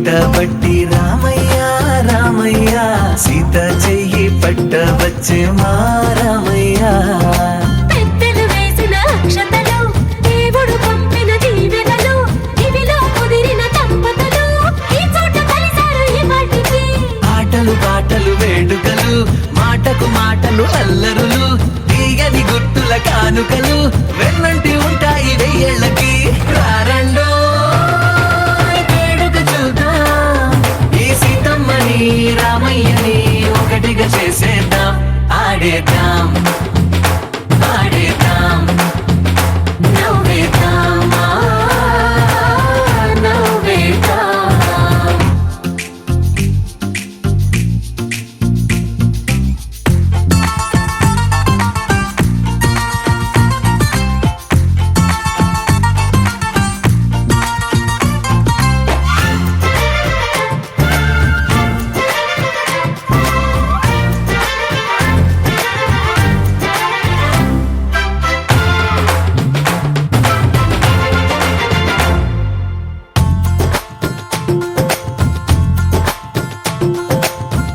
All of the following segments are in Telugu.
పట్టబట్టి రామయ్య రామయ్య సీత చెయ్యి పట్టవచ్చే మా రామయ్య పెద్దలు వేసిన అక్షతలు దేవుడు పంపిన దీవెనలు ఇవిలో కుదిరిన దంపతులు ఈ చోట కలిసారు ఈ వాటికి ఆటలు పాటలు వేడుకలు మాటకు మాటలు అల్లరులు తీయని గుట్టుల కానుకలు వెన్నంటి ఉంటాయి వెయ్యేళ్ళకి రారండో వేడుక చూద్దాం ఈ సీతమ్మని రామయ్యని ఒకటిగా చేసేద్దాం ఆడేద్దాం ఆడేద్దాం నవ్వేద్దాం నవ్వేద్దాం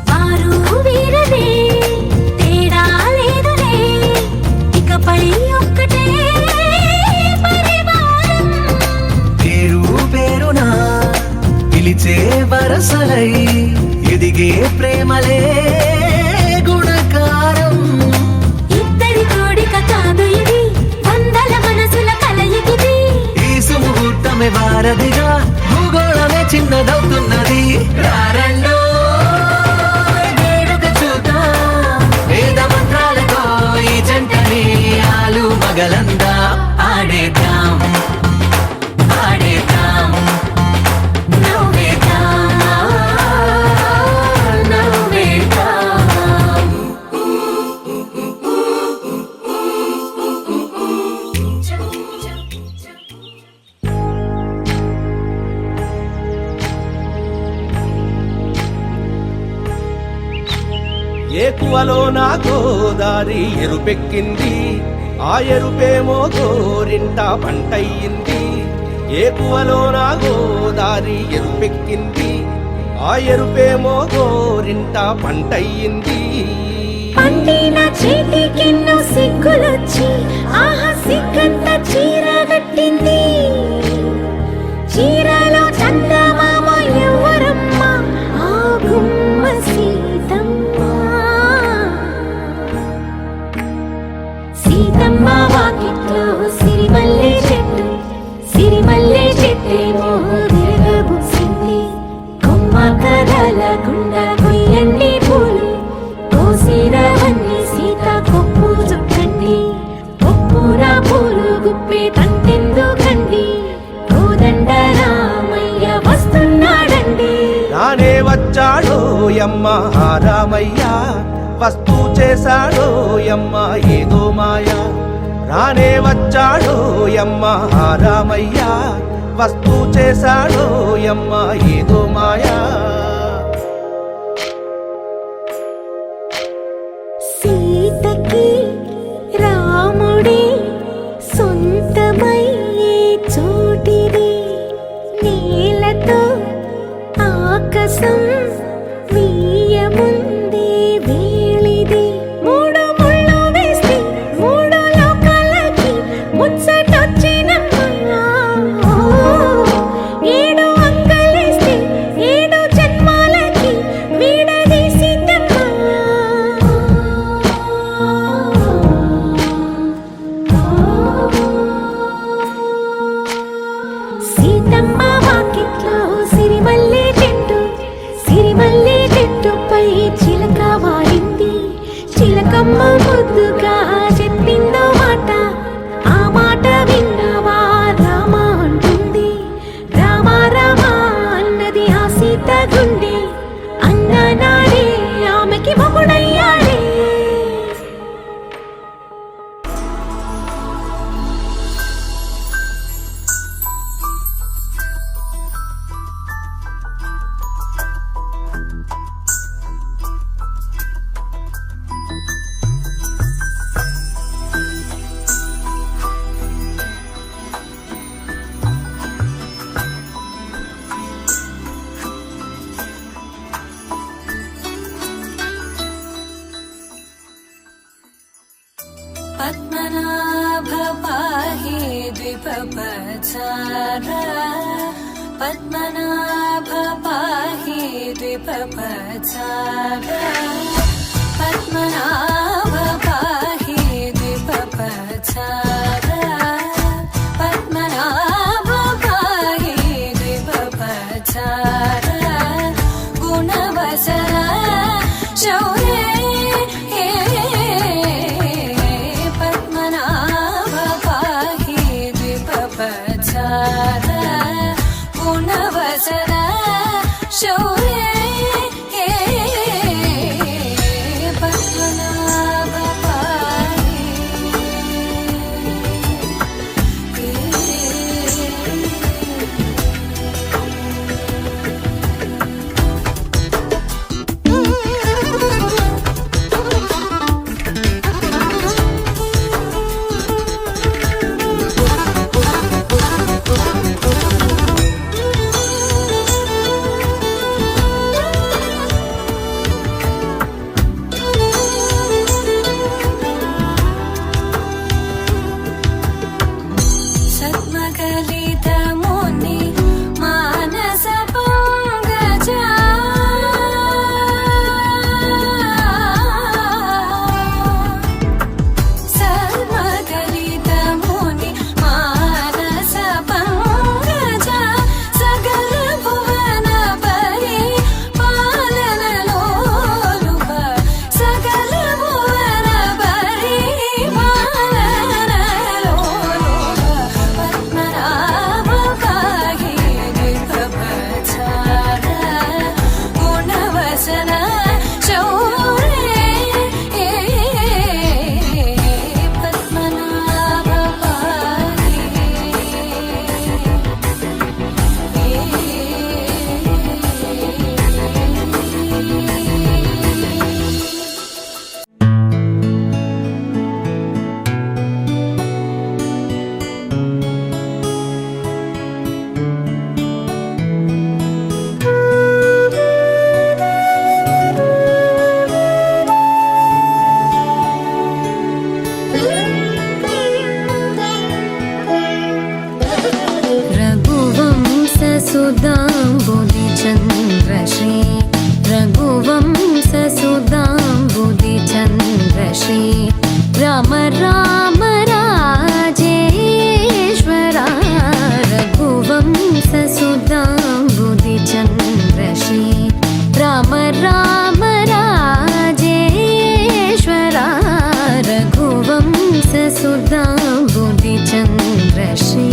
వారు వీరనే తేడా లేదులే ఇకపై ఒక్కటే పరివారం పేరు పేరునా పిలిచే వరసలై ఎదిగే ప్రేమలే గుణకారం ఇద్దరి కోడిక కాదు ఇది వందల మనసుల కలయికిది ఈ సుముహూర్తమే వారధిగా భూగోళమే చిన్నదవుతున్నది రారండో వేడుక చూద్దాం వేద మంత్రాలతో ఈ జంటని ఆలు మగలందా ఆడేద్దాం ఆడేద్దాం నవ్వేద్దాం నవ్వేద్దాం ఏకువలో నా గోదారి ఎరుపెక్కింది ఆ ఎరుపేమో గోరింట పంటయ్యింది ఏకువలో నా గోదారి ఎరుపెక్కింది ఆ ఎరుపేమో గోరింట పంటయ్యింది పండిన చేతికెన్నో సిగ్గులొచ్చి ఆహా సిగ్గంత చీర కట్టింది చీరలో చందమామ ఎవరమ్మ ఆ గుమ్మ సీతమ్మ సీతమ్మ వాకిట్లో సిరిమల్లె చెట్టేమో విరగబూసింది కొమ్మ కదలకుండా కొయ్యండి పూలు కోసిరవన్నీ సీత కొప్పు చుట్టండి కొప్పున పూలు గుప్పే తంతెందుకండి కోదండ రామయ్య వస్తున్నాడండి రానే వచ్చాడో యమ్మ ఆ రామయ్య వస్తూ చేశాడో యమ్మ ఏదో మాయ రానే వచ్చాడో యమ్మ ఆ రామయ్య వస్తూ చేశాడో యమ్మ ఏదో మాయా సీతకి రాముడే సొంతమయ్యే చోటిది నేలతో ఆకాశం వీయముందే వేళిది మూడు ముళ్ళు వేస్తే మూడు లోకాలకి ముచ్చటొచ్చినమ్మా ఏడు అంగలేస్తే ఏడు జన్మాలకి వీడదీసిందమ్మా సీతమ్మ వాకిట్లో సిరిమల్లె చెట్టుపై చిలక వాడింది చిలకమ్మ ముద్దుగా చెప్పిందో మాట ఆ మాట విన్నవా రామ అంటుంది రామ రామ అన్నది ఆ సీత గుండె అన్న నాడే ఆమెకి మొగుడయ్యాడే पद्मनाभ पाहि द्विपपचार पद्मनाभ पाहि द्विपपचार पद्मनाभ पाहि द्विपपचार पद्मनाभ पाहि द्विपपचार गुणवसर शौर्ये पद्मनाभ पाहि द्विपपचार गुणवसर शौर्ये पद्मनाभ पाहि सद्मकलितमुनि मानस पंकजा सद्मकलितमुनि मानस पंकजा सकल भुवन परि पालन लोलुप सकल भुवन परि पालन लोलुप पद्मनाभ पाहि द्विपपचार गुणवसन शौर्ये पद्मनाभ रघुवंशसुधाम्बुधिचन्द्रश्री रघुवंशसुधाम्बुधिचन्द्रश्री राम राम राजेश्वरा रघुवंशसुधाम्बुधिचन्द्रश्री राम राम राजेश्वरा रघुवंशसुधाम्बुधिचन्द्रश्री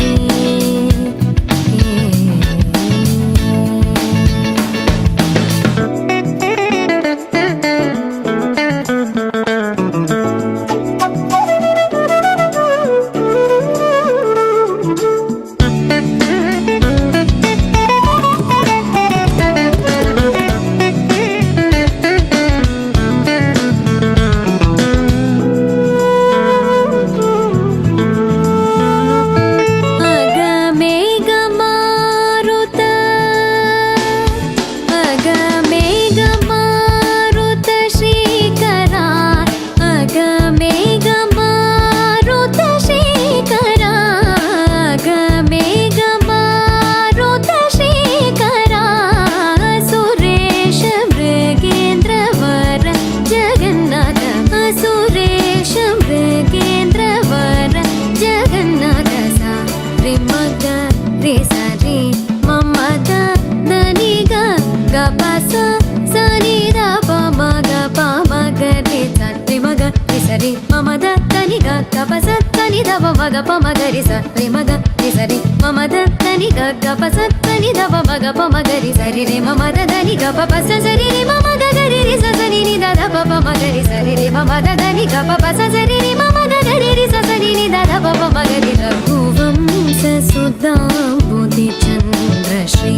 మగ పమగరి సరి మగ సరి మమ దని గ పసని దవ మగ పమగరి సరి రే మమ దని గ పస సరి రే మమ గరి రి సని ని దద పమగరి సరి రే మమ దని గ పస సరి రే మమ గరి రి సని ని దద పమగరి రఘువంశ సుధాంబుధిచంద్రశ్రీ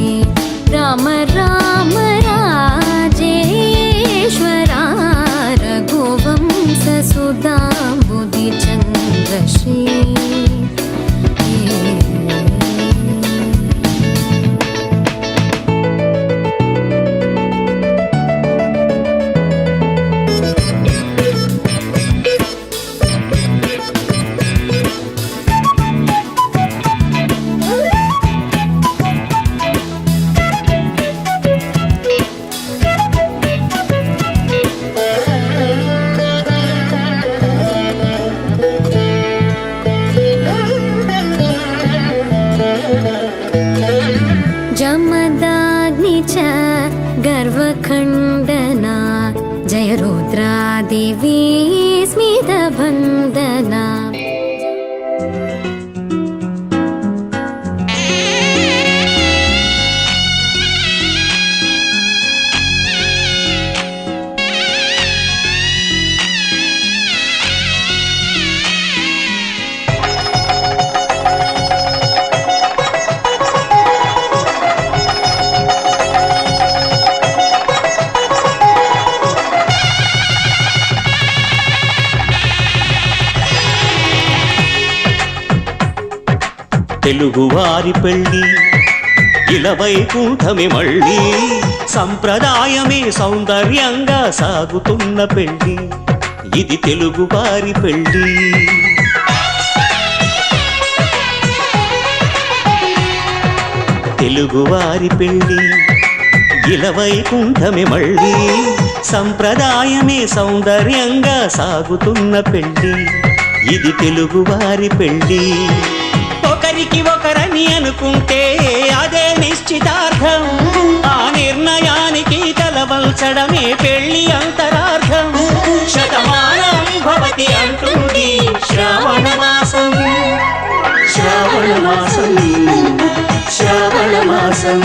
రామ రామ రాజేశ్వరా రఘువంశ సుధాంబుధిచంద్రశ్రీ దేవీ స్మిత వందనా. తెలుగువారి పెళ్ళి ఇలవైకుంఠమే మళ్ళీ, సంప్రదాయమే సౌందర్యంగా సాగుతున్న పెళ్ళి, ఇది తెలుగువారి పెళ్ళి. తెలుగువారి పెళ్ళి ఇలవైకుంఠమే మళ్ళీ, సంప్రదాయమే సౌందర్యంగా సాగుతున్న పెళ్ళి, ఇది తెలుగువారి పెళ్ళి. ఒకరికి ఒకరని అనుకుంటే అదే నిశ్చితార్థం, ఆ నిర్ణయానికి తలవంచడమే పెళ్లి అంతరార్థం. శతమానం భవతి అంటుంది శ్రావణ మాసం, శ్రావణ మాసం, శ్రావణ మాసం.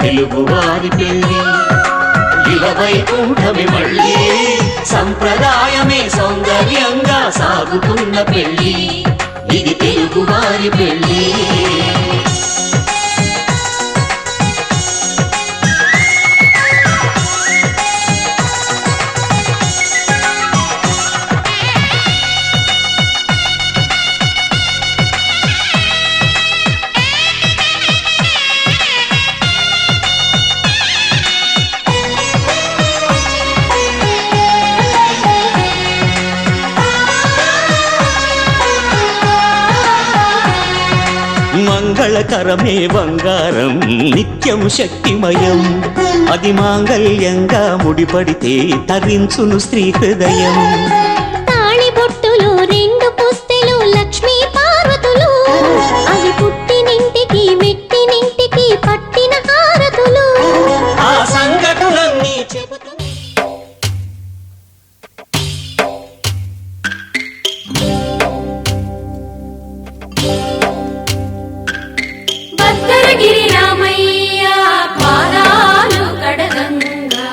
తెలుగువారి పెళ్లి ఇలవైకుంఠమే మళ్ళీ, సంప్రదాయమే సౌందర్యంగా సాగుతున్న పెళ్లి, ఇది తెలుగువారి పెళ్ళి. మంగళకరమే బంగారం నిత్యం శక్తిమయం, అది మాంగళ్యంగా ముడిపడితే తరించును స్త్రీ హృదయం. తాళి బొట్టులు రెండు పుస్తెలు లక్ష్మీ పార్వతులు, అవి పుట్టినింటికి మెట్టినింటికి పట్టిన హారతులు. ఆ సంగతులన్నీ చెబుతూ భద్రగిరి రామయ్య పాదాలు కడగంగా,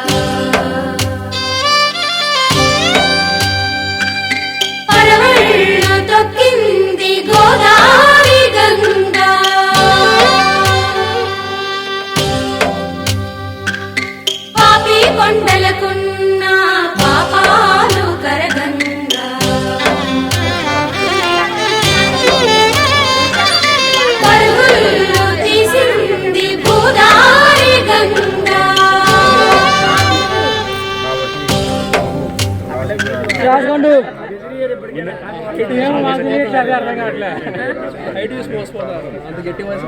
పరవళ్ళు తొక్కింది గోదావరి గంగా. పాపి కొండలకున్న పాపాలు కరగంగా, పరుగులు తీసింది భూదారి గంగా. రాజగొండు ఇటు ఏమో మాకు అదే అర్థం కావట్లే. హైట్ చూసి మోసపోతారు, అంత గట్టి మనిషి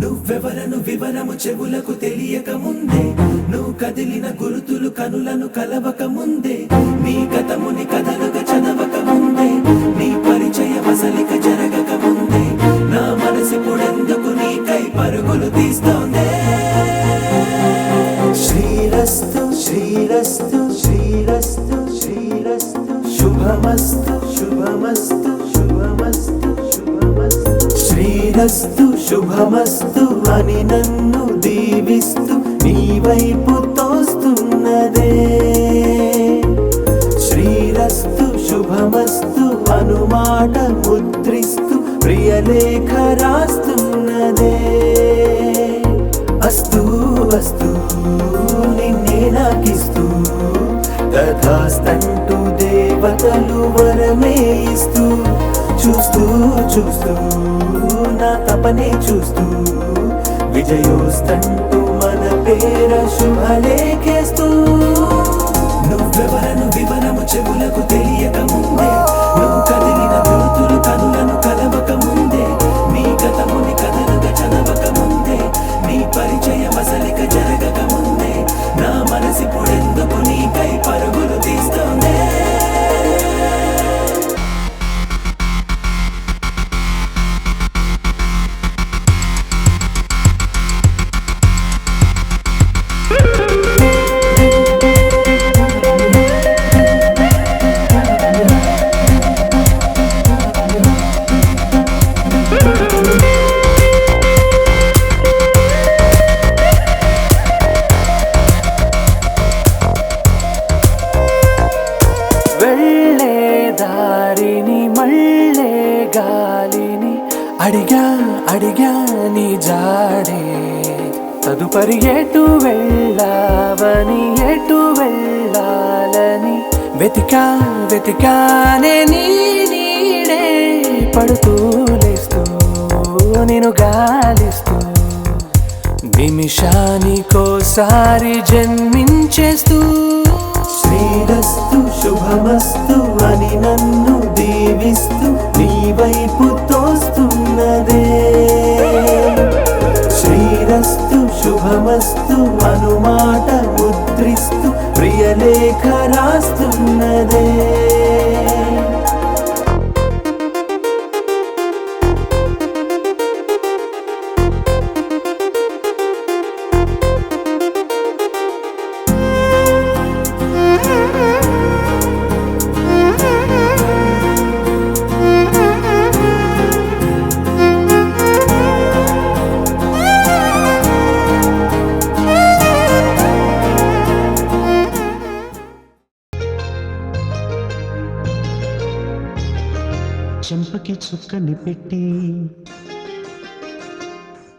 నువ్వెవరను వివరము చెవులకు తెలియక ముందే, నువ్వు కదిలిన గురుతులు కనులను కలవక ముందే, నీ గతముని కథలుగా చదవక ముందే, నీ పరిచయ వసలిక జరగక ముందే, నా మనసు పొడెందుకు నీకై పరుగులు తీస్తోందే. శ్రీరస్తు శ్రీరస్తు శ్రీరస్తు శ్రీరస్తు శుభమస్తు శుభమస్తు శుభమస్తు శుభమస్తు. శ్రీరస్తు శుభమస్తు అని నన్ను దీవిస్తూ నీ వైపు తోస్తున్నదే. శ్రీరస్తు శుభమస్తు అనుమాట ముద్రిస్తూ ప్రియలేఖ రాస్తున్నదే. అస్తు అస్తు నిన్నే నాకిస్తూ, తథాస్తంటూ దేవతలు వరమే ఇస్తూ, చూస్తూ చూస్తూ నా తపనే చూస్తూ, విజయోస్తంటూ మన పేర శుభలేఖేస్తూ. నువ్వెవరను వివరము చెవులకు తెలియక ముందే, నువ్వు కదిలిన గుర్తులు కనులను కలవక ముందే, నీ గతముని కథలుగా చదవక ముందే, నీ పరిచయ వసలిక జరగక ముందే, నా మనసి పొడెందుకు నీకై పరుగులు తీస్తోందే. అడిగా అడిగా నీ జాడే తదుపరి ఎటు వెళ్ళావని ఎటు వెళ్ళాలని వెతికా వెతికానే నీ నీడే పడుతూ లేస్తూ నేను గాలిస్తూ నిమిషానికోసారి జన్మించేస్తూ శ్రీరస్తు శుభమస్తు అని నన్ను దీవిస్తూ నీ వైపు తోస్తున్నదే శ్రీరస్తు శుభమస్తు అనుమాట ముద్రిస్తూ ప్రియలేఖ రాస్తున్నదే చెంపకి చుక్కని పెట్టి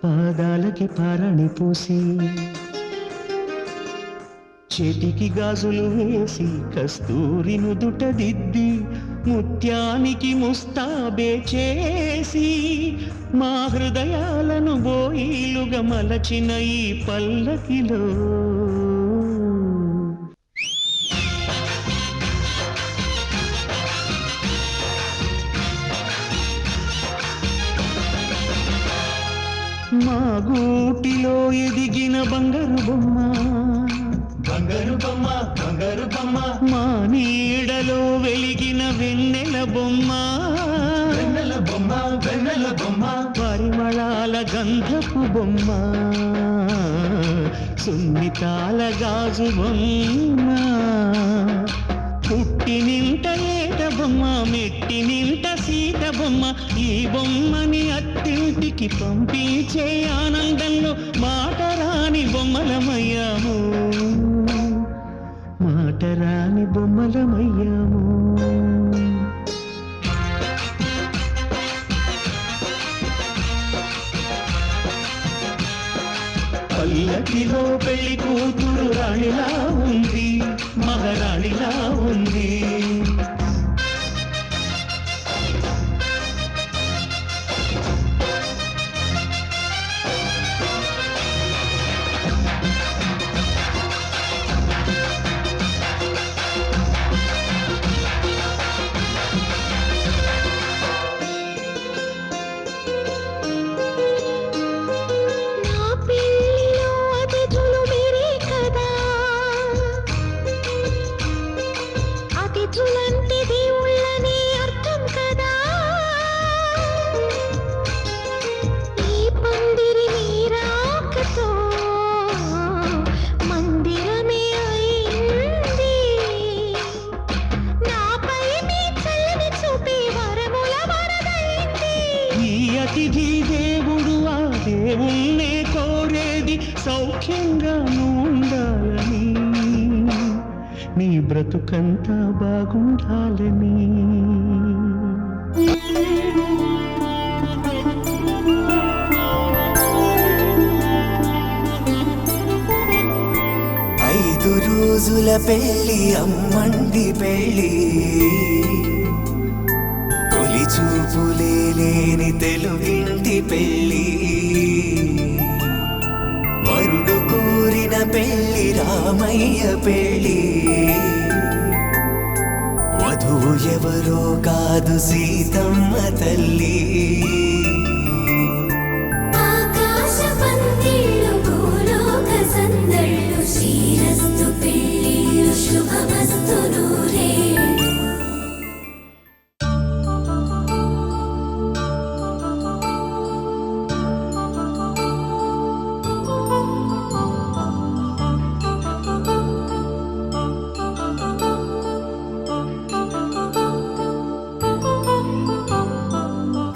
పాదాలకి పారాణి పూసి చేతికి గాజులు వేసి కస్తూరి నుదుట దిద్ది ముత్యానికి ముస్తాబే చేసి మా హృదయాలను బోయిలుగా మలచిన ఈ పల్లకిలో మా గూటిలో ఎదిగిన బంగారు బొమ్మ బంగారు బొమ్మ బంగారు బొమ్మ మా నీడలో వెలిగిన వెన్నెల బొమ్మ వెన్నెల బొమ్మ వెన్నెల బొమ్మ పరిమళాల గంధపు బొమ్మ సున్నితాల గాజు బొమ్మ పుట్టినింట ఏట బొమ్మ మెట్టినింట సీత బొమ్మ ఈ బొమ్మని అత్తింటికి పంపించే ఆనందంలో మాటరాని బొమ్మలమయ్యాము మాటరాని బొమ్మలమయ్యాము పల్లకిలో పెళ్లి కూతురు రాణిలా ఉంది మహారాణిలా ఉంది అతిథి దేవుడు ఆ దేవుణ్ణే కోరేది సౌఖ్యంగా ఉండాలని నీ బ్రతుకంతా బాగుండాలని ఐదు రోజుల పెళ్లి అమ్మండి పెళ్లి తొలి చూపులే లేని తెలుగింటి పెళ్లి వరుడు కోరిన పెళ్లి రామయ్య పెళ్లి వధువు ఎవరో కాదు సీతమ్మ తల్లి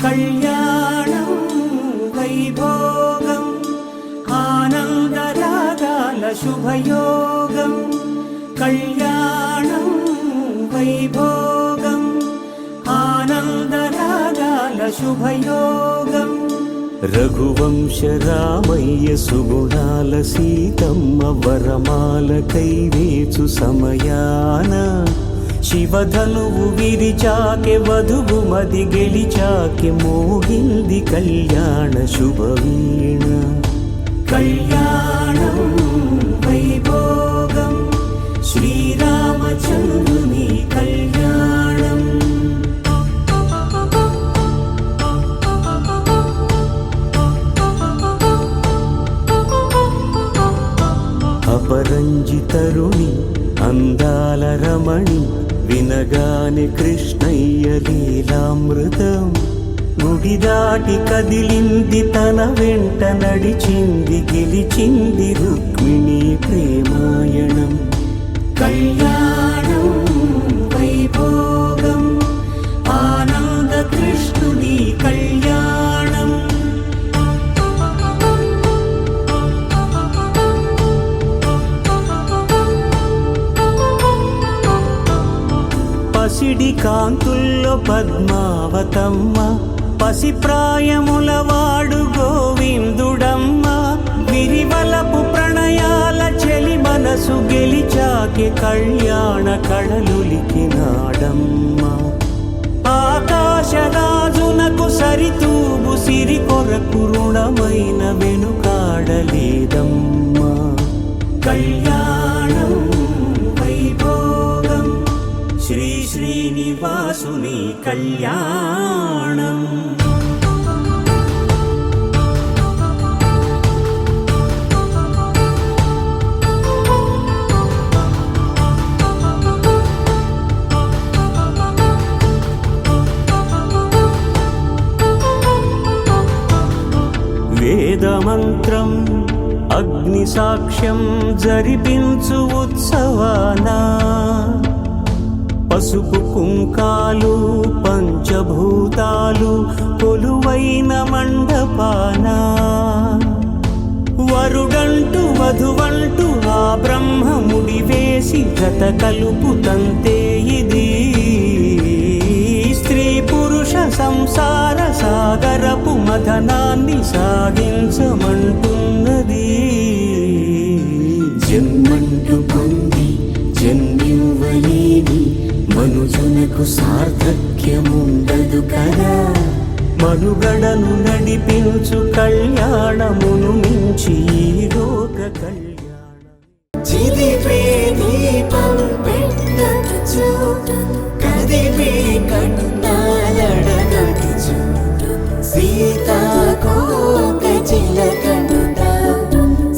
కళ్యాణం వైభోగం ఆనందరాగాల శుభయోగం కళ్యాణం వైభోగం ఆనందరాగాల శుభయోగం రఘువంశ రామయ్య సుగుణాల సీతమ్మ వరమాల కైవేచు సమయాన శివధనువు విరిచాకె వధువు మది గెలిచాకె మోగింది కళ్యాణ శుభవీణ కళ్యాణం వైభోగం శ్రీరామచంద్రుని కళ్యాణం అపరంజి తరుణి అందాల రమణి వినగానే కృష్ణయ్య లీలామృతం గుడి దాటి కదిలింది తన వెంట నడిచింది గెలిచింది రుక్మిణి ప్రేమాయణం కళ్యాణం వైభోగం ఆనంద కృష్ణుని కళ్యాణం పసిడి కాంతుల్లో పద్మావతమ్మ పసిప్రాయముల వాడు గోవిందుడమ్మ విరివలపు ప్రణయాల చెలి మనసు గెలిచాకే కళ్యాణ కళలులికినాడమ్మ ఆకాశరాజునకు సరితూగు సిరి కొరకు రుణమైన వెనుకాడలేదమ్మా కళ్యాణం వైభోగం శ్రీ శ్రీనివాసుని కళ్యాణం వేదమంత్రం అగ్ని సాక్ష్యం జరిపించు ఉత్సవానా పసుపు కుంకాలు పంచభూతాలు కొలువైన మండపాన వరుడంటూ వధువంటూ ఆ బ్రహ్మముడి వేసి గత కలుపుతంతే ఇది స్త్రీ పురుష సంసార సాగరపు మథనాన్ని సాగించమంటున్నది జన్మంటూ పొంది జన్మివ్వలేని మనుజునకు సార్థక్యముండదు కదా మనుగడను నడిపించు కళ్యాణమును మించి ఈ లోక కళ్యాణం చిదిపే దీపం పెట్టచ్చు కదిపే కన్నాలడగచ్చు సీతాకోక చిలకనుట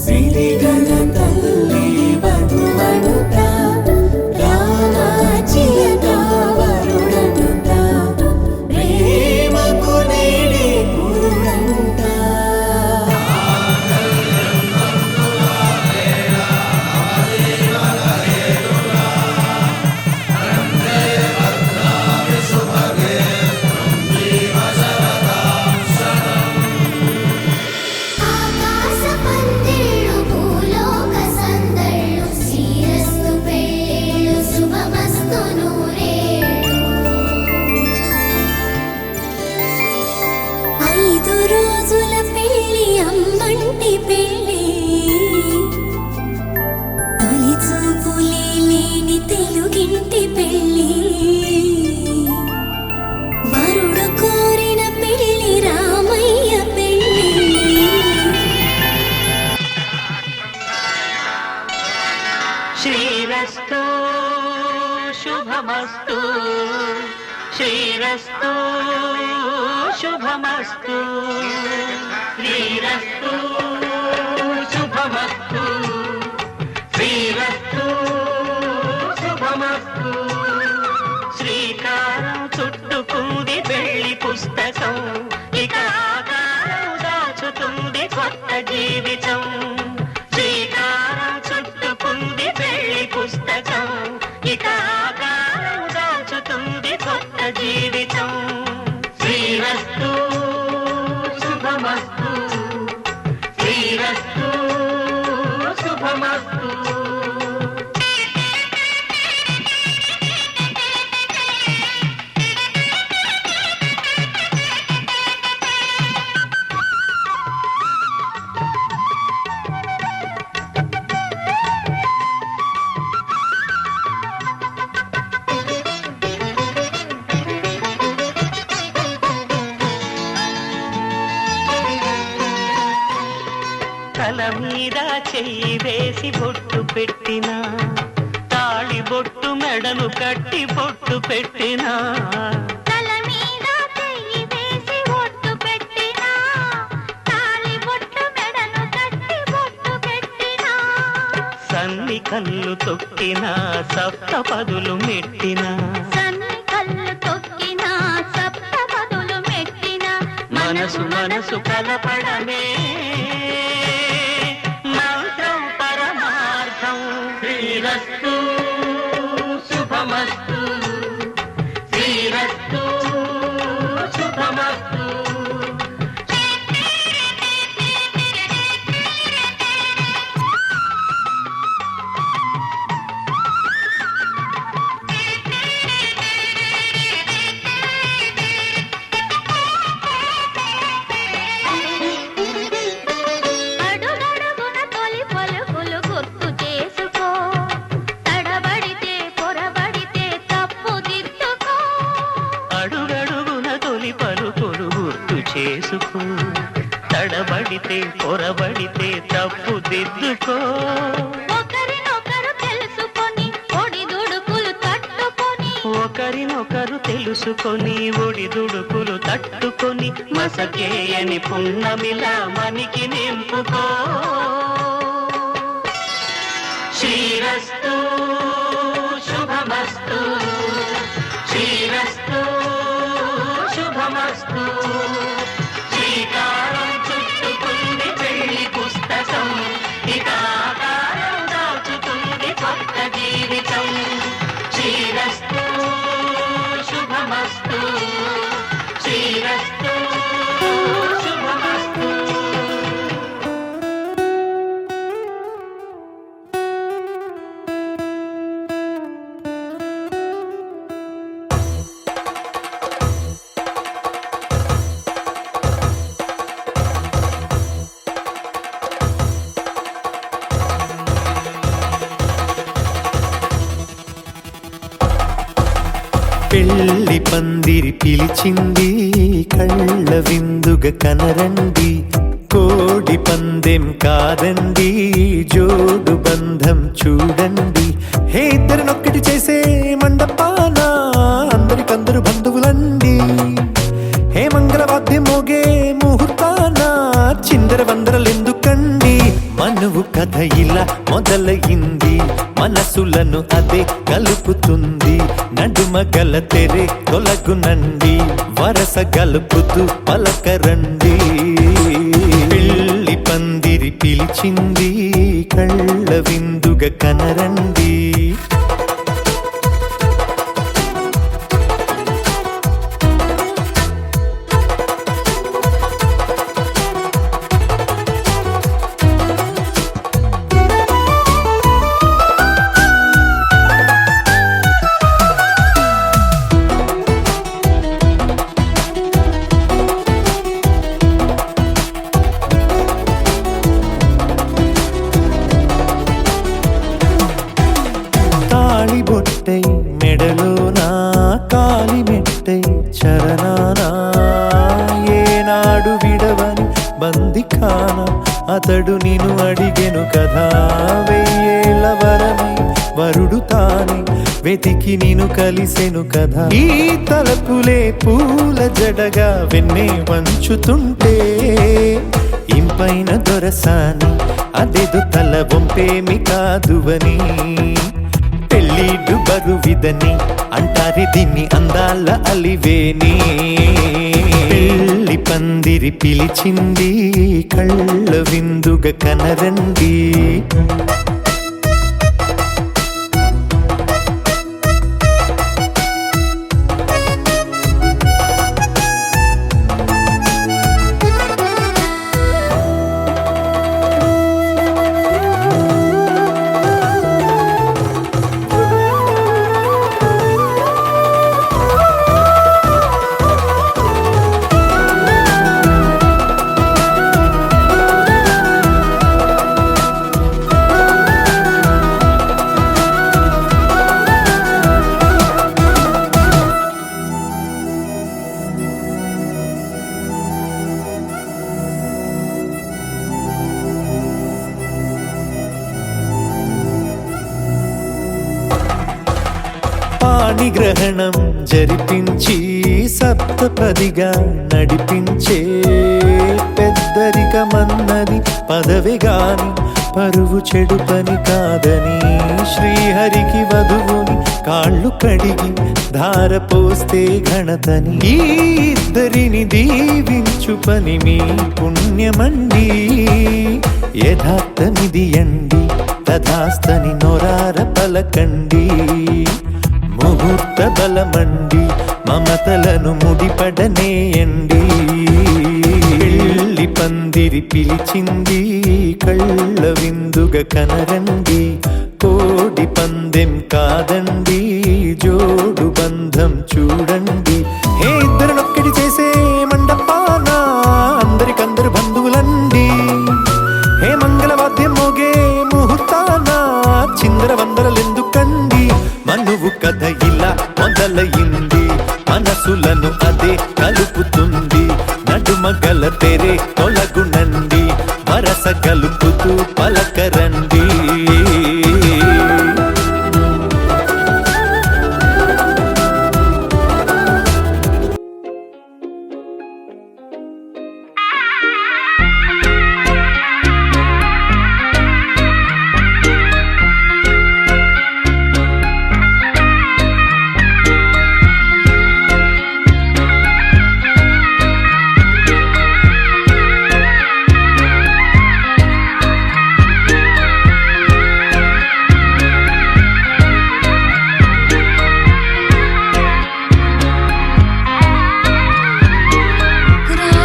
సిరిగల తల్లి వధువనుట రామ చిలక వరుడనుట ప్రేమకు నేడే పురుడంట ఆకాశ పందిళ్ళు భూలోక సందళ్ళు శ్రీరస్తు పెళ్ళిళ్ళు శుభమస్తు నూరేళ్ళు 5 రోజుల పెళ్ళి అమ్మంటి పెళ్ళి తొలి చూపులే లేని తెలుగింటి పెళ్ళి వరుడు కోరిన పెళ్ళి రామయ్య పెళ్ళి శ్రీరస్తు శుభమస్తు శ్రీరస్తు శుభమస్తు శ్రీరస్తు శుభమస్తు శ్రీరస్తు శుభమస్తు శ్రీకారం చుట్టుకుంది పెళ్లి పుస్తకం ఇక ఆకారం దాచుతుంది కొత్త జీవితం శ్రీకారం చుట్టుకుంది పెళ్లి పుస్తకం ఇక ఆకారం దాచుతుంది కొత్త జీవితం శ్రీరస్తు శుభమస్తు శ్రీరస్తు శుభమస్తు వేసి బొట్టు పెట్టినా తాళి బొట్టు మెడను కట్టి బొట్టు పెట్టినా తల మీద చెయ్యి వేసి ఒట్టు పెట్టినా తాళి బొట్టు మెడను కట్టి బొట్టు పెట్టినా సన్ని కళ్ళు తొక్కినా సప్త పదులు మెట్టినా సన్ని కళ్ళు తొక్కినా సప్త పదులు మెట్టినా మనసు మనసు కలపడమే మంత్రం పరమార్థం శ్రీరస్తు శుభమస్తు శ్రీరస్తు శుభమస్తు అడుగడుగున తొలి పలుకులు గుర్తు చేసుకో తడబడితే పొరబడితే తప్పు దిద్దుకో అడుగడుగున తొలి పలుకులు గుర్తు చేసుకో తడబడితే పొరబడితే తప్పు దిద్దుకో ఒకరినొకరు తెలుసుకొని ఒడిదుడుకులు తట్టుకొని ఒకరినొకరు తెలుసుకొని ఒడిదుడుకులు తట్టుకొని మసకేయని పున్నమిలా మనికి నింపుకో శ్రీరస్తు శుభమస్తు శ్రీరస్తు శుభమస్తు శ్రీకారం చుట్టుకుంది పెళ్లి పుస్తకం ఇక ఆకారం దాచుతుంది కొత్త జీవితం శ్రీరస్తు శుభమస్తు శ్రీరస్తు శుభమస్తు పెళ్లి పందిరి పిలిచింది కళ్ళ విందుగ కనరండి కోడి పందెం కాదండి జోడు బంధం చూడండి హే ఇద్దరినొక్కటి చేసే మండపాన అందరికందరు బంధువులండి హే మంగళవాద్యం మోగే ముహూర్తాన చిందర వందరలెందుకండి మనువు కథ ఇలా మొదలయింది మనసులను అదే కలుపుతుంది నడుమ గల తెరే తొలగునండి వరస గలుపుతూ పలకరండి పెళ్లి పందిరి పిలిచింది కళ్ళ విందుగ కనరండి తాళి బొట్టై మెడలోనా కాలి మెట్టై చరణానా ఏనాడు విడవని బందిఖాన అతడు నిన్ను అడిగెను కదా వెయ్యేళ్ళ వరమై వరుడు తానే వెతికి నిన్ను కలిసెను కదా ఈ తలపులే పూల జడగా వెన్నే వంచుతుంటే ఇంపైన దొరసాని అదేదో తల బొంపేమి కాదువని పెళ్ళిడు బరువిదని అంటారే దీన్ని అందాల అలివేని పెళ్లి పందిరి పిలిచింది కళ్ళ విందుగ కనరండి పాణిగ్రహణం జరిపించి సప్తపదిగా నడిపించే పెద్దరికమన్నది పదవి గాని పరువు చెడు పని కాదని శ్రీహరికి వధువుని కాళ్ళు కడిగి ధార పోస్తే ఘనతని ఈ ఇద్దరిని దీవించు పని మీ పుణ్యమండి యథార్థమిది అండి తథాస్తని నొరార పలకండి ముహూర్త బలమండి మమతలను ముడిపడనేయండి పెళ్లి పందిరి పిలిచింది కళ్ళ విందుగ కనరండి కోడి పందెం కాదండి జోడు బంధం చూడండి హే ఇద్దరినొక్కటి చేసే మండపాన అందరికందరు బంధువులండి హే మంగళవాద్యం మోగే ముహూర్తాన చిందర వందరలెందుకండి మనువు కథ ఇలా మొదలయింది మనసులను అదే కలుపుతుంది నడుమగల తెరే తొలగునండి వరస కలుపుతూ పలకరండి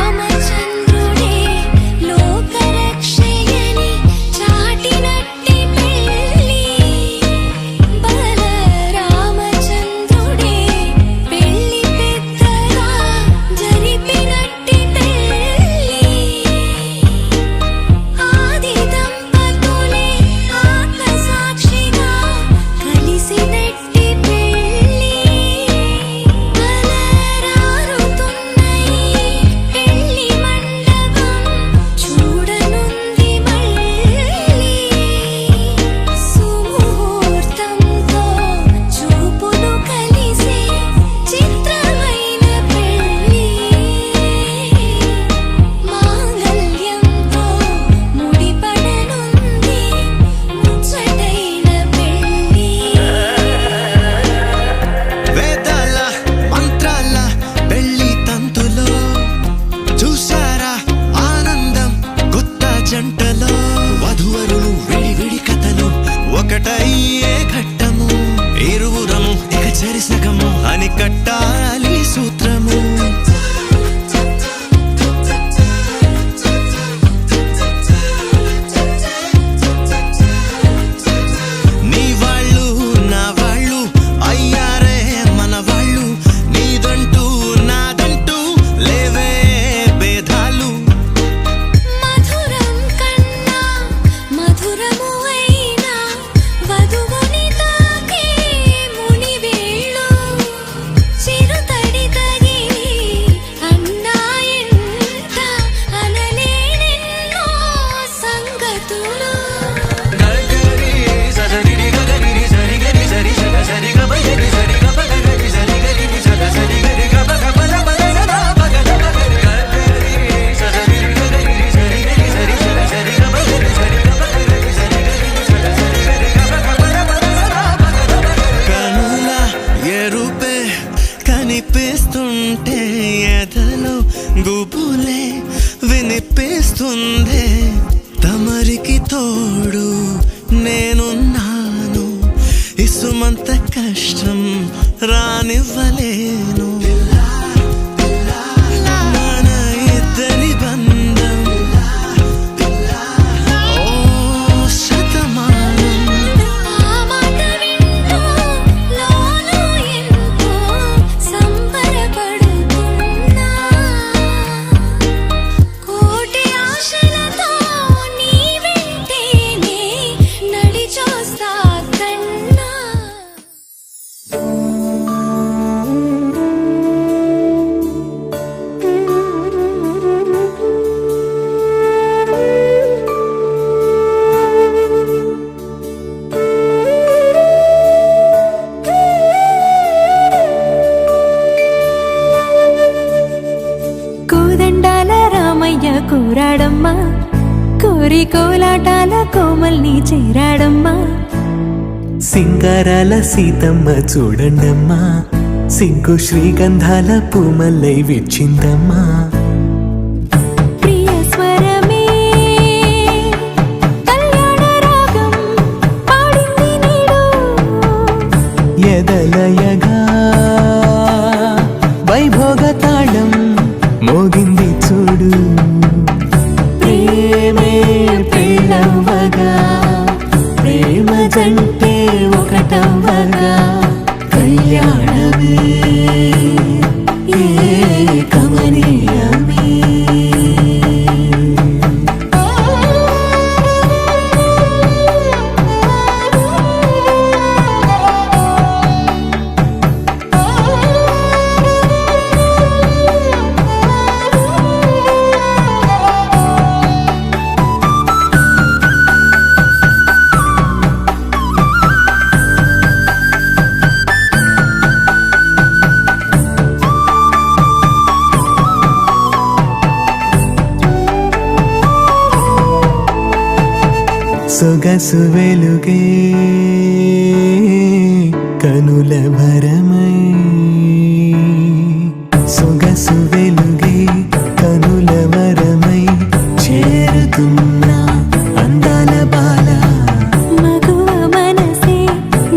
రామచంద్రుడే లోకరక్షయని చాటినట్టి పెళ్ళి బల రామచంద్రుడే పెళ్ళి పెద్దగా జరిపినట్టి పెళ్ళి ఆది దంపతులే ఆత్మసాక్షిగా కలిసినట్టి పెళ్ళి అలరారుతున్నయి పెళ్ళి మండపం చూడనుంది మళ్ళీ సుముహూర్తంతో చూపులు కలిసే చిత్రమైన పెళ్ళి మాంగళ్యంతో ముడిపడనుంది ముచ్చటైన పెళ్ళి వేదాల మంత్రాల పెళ్లి తంతులో చూసారా ఆనందం కొత్త జంటలో వధువరులు విడి విడి కథలు ఒకటయ్యే ఘట్టము ఇరువురము ఇక చెరిసగము అని కట్టాలి సూత్రము నీ వాళ్ళు నా వాళ్ళు అయ్యారే మన వాళ్ళు నీదంటూ నాదంటూ లేవే భేదాలు మధురం కన్నా మధురము అయినా వధువుని తాకే మునివేళ్ళు చిరుతడి తగిలి అన్నాయంట అనలేనెన్నో సంగతులు కనుల ఎరుపే కనిపిస్తుంటే ఎదలో గుబులే వినిపిస్తుందే తమరికి తోడు నేనున్నాను ఇసుమంత కష్టం రానివ్వలేను మన ఇద్దరి బంధం ఓ శతమానం ఆ మాట వింటూ లోలో ఎంతో సంబరపడుతున్నా కోటి ఆశలతో నీ వెంటేనే నడిచొస్తా కన్నా కోటి కోలాటాల కోమల్ని చేరాడమ్మా. సింగారాల సీతమ్మ చూడండమ్మా, సిగ్గు శ్రీగంధాల పూమల్లై విచ్చిందమ్మా. ప్రియ స్వరమే కళ్యాణ రాగం పాడింది నీడు, ఎదలయగా వైభోగ తాళం మోగింది చూడు. ప్రేమే పెళ్ళవ్వగా, ప్రేమ జంటే ఒకటవ్వగా, కళ్యాణమే కమనీయమే. సొగసు వెలుగే కనుల భరమై, సొగసు వెలుగే కనుల వరమై చేరుతున్నా అందాల బాల. మగువ మనసే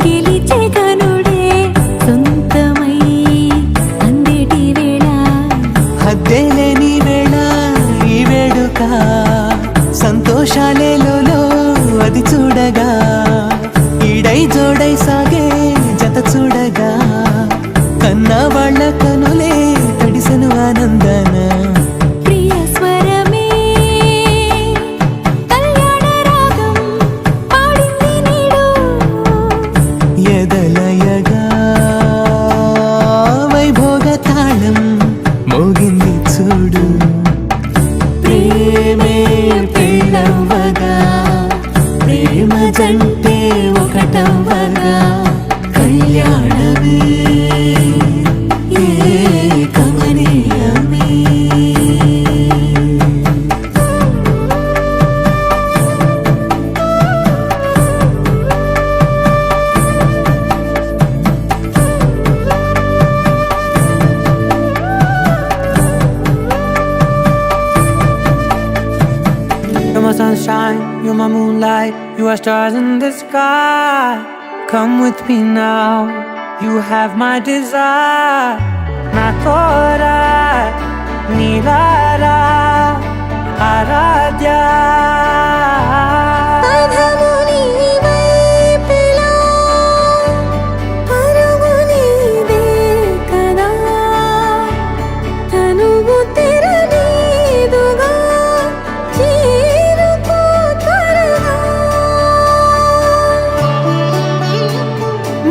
గెలిచే కనుడే సొంతమై అందేటి వేళ, హద్దేలేని వేళ ఈ వేడుక, సంతోషాలేలో అది చూడగా, ఈడై జోడై సాగే జత చూడగా, కన్నా వాళ్ళ కనులే తడిసెను ఆనందన. ప్రియ స్వరమే కళ్యాణ రాగం పాడింది నీడు, ఎదలయగా వైభోగ తాళం మోగింది చూడు. ప్రేమే పెళ్ళవ్వగా, ప్రేమ జంటే ఒకటవ్వగా, కళ్యాణమే కమనీయమే. You're my sunshine, you're my moonlight, you are stars in the sky. Come with me now, you have my desire. Na tora, nilara, aradya. పదము నీవై పిలా, పరుగు నీదే కదా, తనువు తెరనీదుగా, చేరుకో త్వరగా.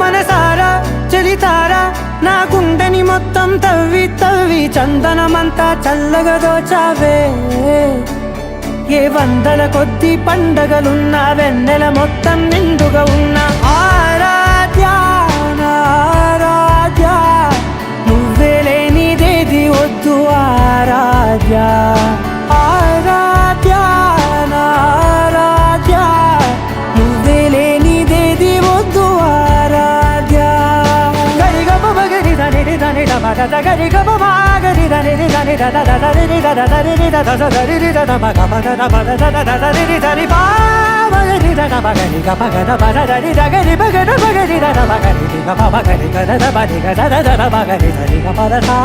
మనసారా చలితారా నా గుండెని మొత్తం తవ్వి తవ్వి చందనమంతా చల్లగా దోచావే. ఏ వందల కొద్ది పండగలున్నా వెన్నెల మొత్తం నిండుగా ఉన్న ఆరాధ్య ఆరాధ్య, నువ్వే లేనిదేది వద్దు ఆరాధ్య. ఆరాధ్య ఆరాధ్య, నువ్వే లేనిదేది వద్దు ఆరాధ్య. గరి గమ మగరి దని దని దమ దద గరి గమ మగరి దని దని దద దద రి దద దరి రి దద దరి రి దద మగ మగ దమ దద దద రి రి దరి బా మగరి దద మగరి గ మగ దమ దరి దగరి మగ ద మగరి దద మగరి రి గ మగరి గ దద బరి గ దద దద మగరి దరి గ పద సా.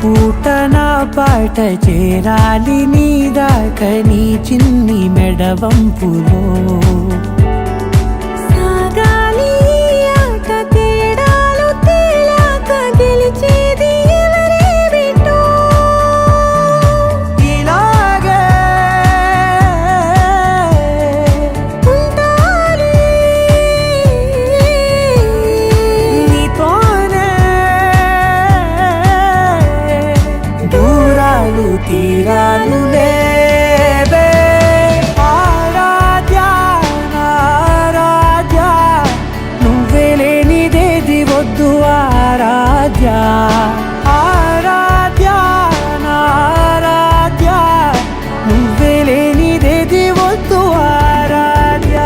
పూట నా పాట చేరాలి నీ దాకా నీ చిన్ని మెడవంపులో. సాగాలి ఆట తేడాలు తేలాక గెలిచేది ఎవరే బిడ్డో. ఇలాగే ఉండాలి ఆరాధ్య ఆరాధ్య నారాధ్య నువ్వే లేనిదేది వద్దు ఆరాధ్య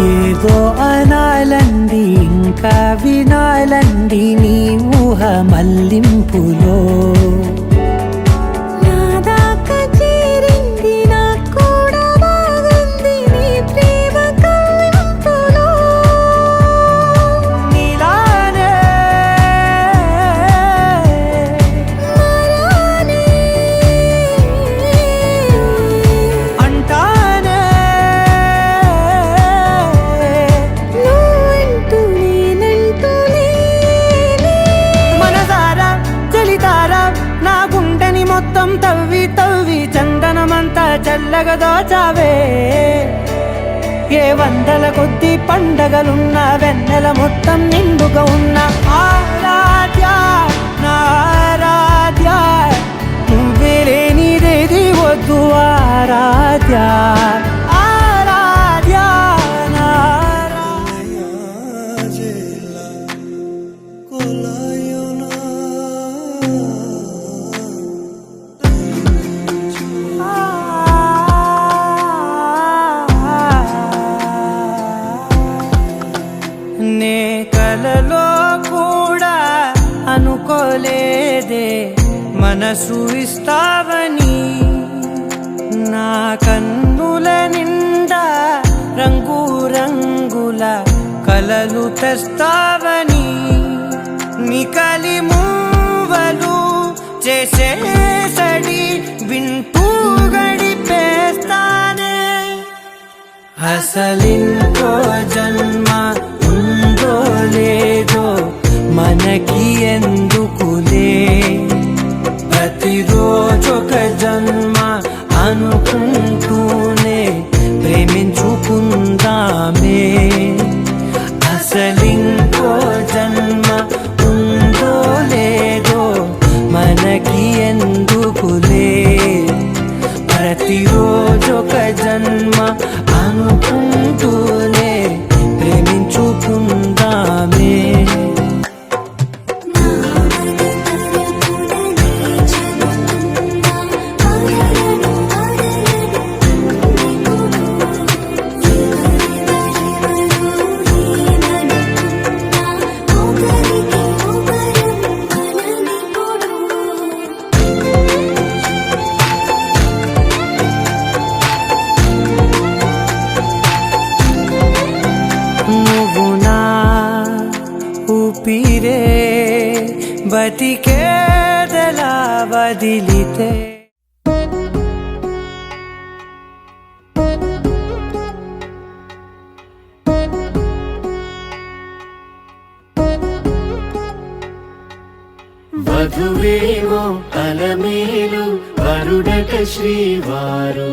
ఏదో అనాలండి ఇంకా వినాలండి నీ ఊహ మల్లింపులో నాదాకా చేరింది నాకు కూడా బాగుంది నీ ప్రేమ కవ్వింపులో నీలానే మరానే అంటానే నువ్వంటూ నేనంటూ లేనే మనసారా చలితారా నా గుండెని మొత్తం తవ్వి తవ్వి చందనమంతా చల్లగా దోచావే ఏ వందల కొద్ది పండగలున్న వెన్నెల మొత్తం నిండుగా ఉన్న ఆరాధ్య నారాధ్య నువ్వే లేనిదేది వద్దు ఆరాధ్య ఆరాధ్య నారాధ్య నే కలలో కూడా అనుకోలేదే మనసు ఇస్తావని నా కన్నుల నిండా రంగు రంగుల కలలు తెస్తావని నికలి మూవలు చేసేసడి వింటూ గడిపేస్తానే అసలింకో జన్మ ఉందో లేదో మనకి ఎందుకులే ప్రతిరోజొక జన్మ అనుకుంటూనే ప్రేమించుకుందామే అసలింకో జన్మ ఉందో లేదో మనకి ఎందుకులే ప్రతిరోజొక జన్మ అనుకుంటూనే ప్రేమించుకుందామే నువ్వు నా ఊపిరే బతికేదలా వదిలితే వధువేమో అలమేలు వరుడట శ్రీవారు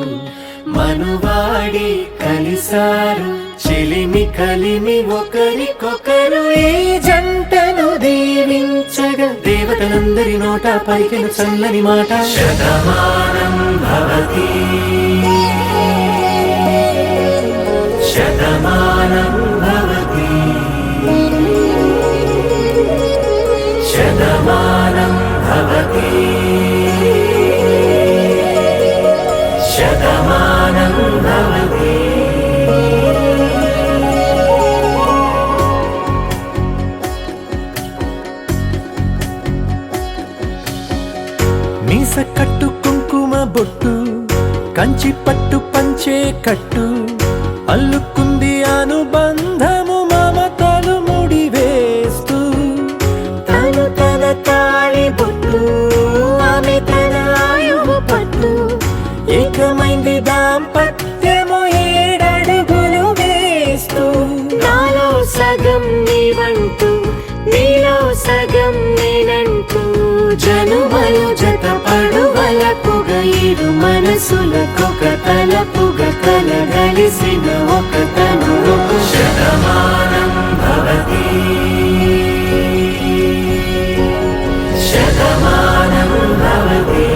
మనువాడి కలిసారు చెలిమి కలిమి ఒకరికొకరు ఈ జంటను దీవించగా దేవతలందరి నోట పలికిన చల్లని మాట శతమానం భవతి శతమానం భవతి శతమానం భవతి శతమానం భవతి మీస కట్టు కుంకుమ బొట్టు కంచి పట్టు పంచే కట్టు అల్లుకుంది అనుబంధము మమతలు ముడివేస్తూ తను తన తాళి బొట్టు ఆమె తన ఆయువు పట్టు ఏకమైంది దాంపత్యము 7 అడుగులు వేస్తూ నాలో సగం నీవంటూ నీలో సగం నేనంటూ జనుమలు మనసులకొక తలపుగా కలగలిసిన ఒక తను శతమానం భవతి శతమానం భవతి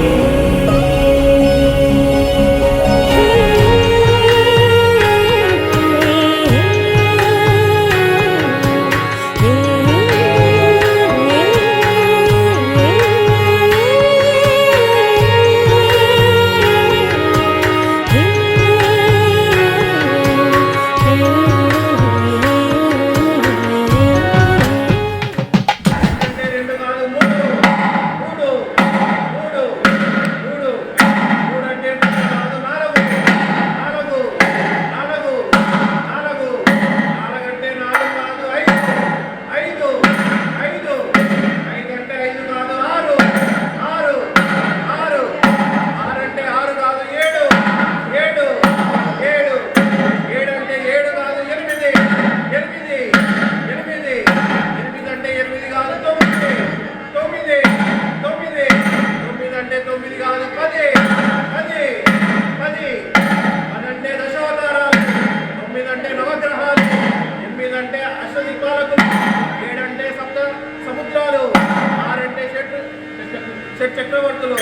చక్రవర్తులు,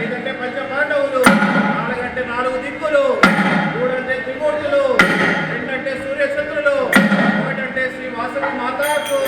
5 అంటే పంచ పాండవులు, 4 అంటే 4 దిక్కులు, 3 అంటే త్రిమూర్తులు, 2 అంటే సూర్యచంద్రులు, 1 అంటే శ్రీ వాసవి మాతాకు.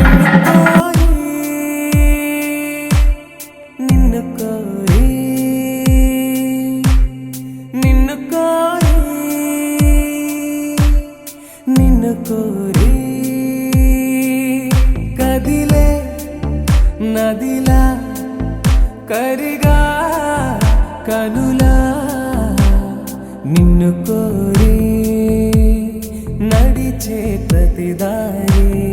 నిన్ను నదిలా కరిగా కనులా నిన్ను కోరి నడిచే ప్రతిదారి